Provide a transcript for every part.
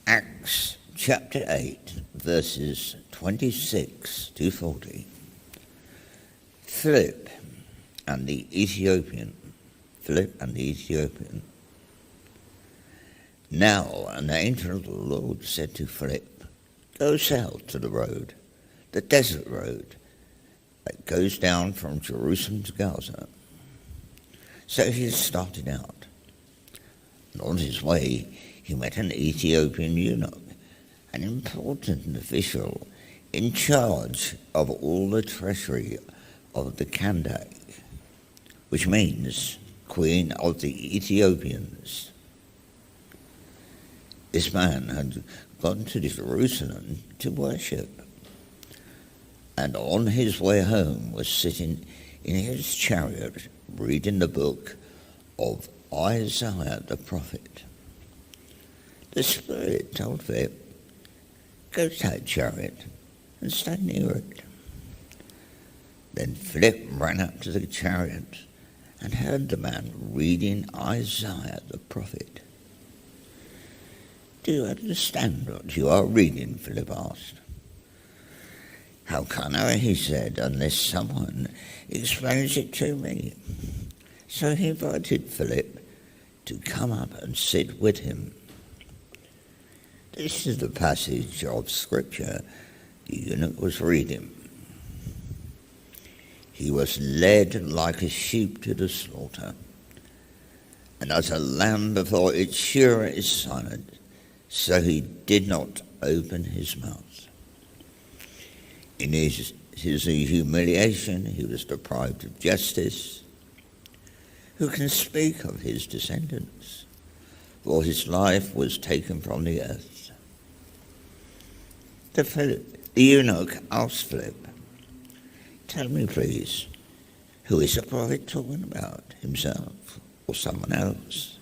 Acts chapter 8, verses 26 to 40. Philip and the Ethiopian. Now an angel of the Lord said to Philip, "Go south to the road, the desert road, that goes down from Jerusalem to Gaza." So he started out, and on his way he met an Ethiopian eunuch, an important official in charge of all the treasury of the Kandake, which means Queen of the Ethiopians. This man had gone to Jerusalem to worship, and on his way home was sitting in his chariot reading the book of Isaiah the prophet. The Spirit told Philip, "Go to that chariot and stay near it." Then Philip ran up to the chariot and heard the man reading Isaiah the prophet. "Do you understand what you are reading?" Philip asked. "How can I," he said, "unless someone explains it to me?" So he invited Philip to come up and sit with him. This is the passage of Scripture the eunuch was reading. "He was led like a sheep to the slaughter, and as a lamb before its shearer is silent, so he did not open his mouth. In his humiliation he was deprived of justice. Who can speak of his descendants? For his life was taken from the earth." The eunuch asked Philip, "Tell me, please, who is the prophet talking about, himself or someone else?"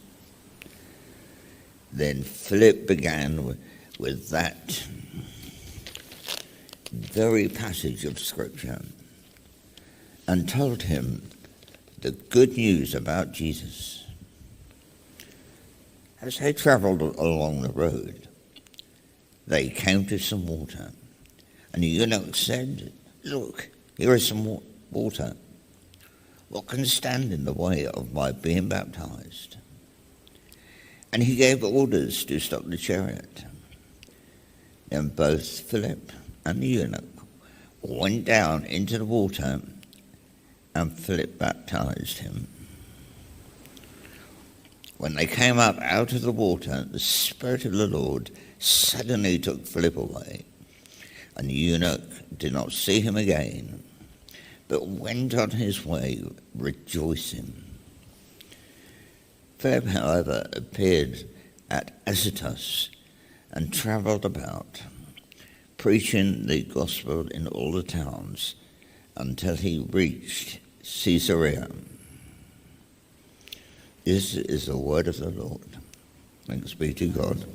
Then Philip began with that very passage of Scripture and told him the good news about Jesus. As they travelled along the road, they came to some water, and the eunuch said, "Look, here is some water. What can stand in the way of my being baptized?" And he gave orders to stop the chariot. Then both Philip and the eunuch went down into the water, and Philip baptized him. When they came up out of the water, the Spirit of the Lord suddenly took Philip away, and the eunuch did not see him again, but went on his way rejoicing. Philip, however, appeared at Azotus and travelled about, preaching the gospel in all the towns until he reached Caesarea. This is the word of the Lord. Thanks be to God.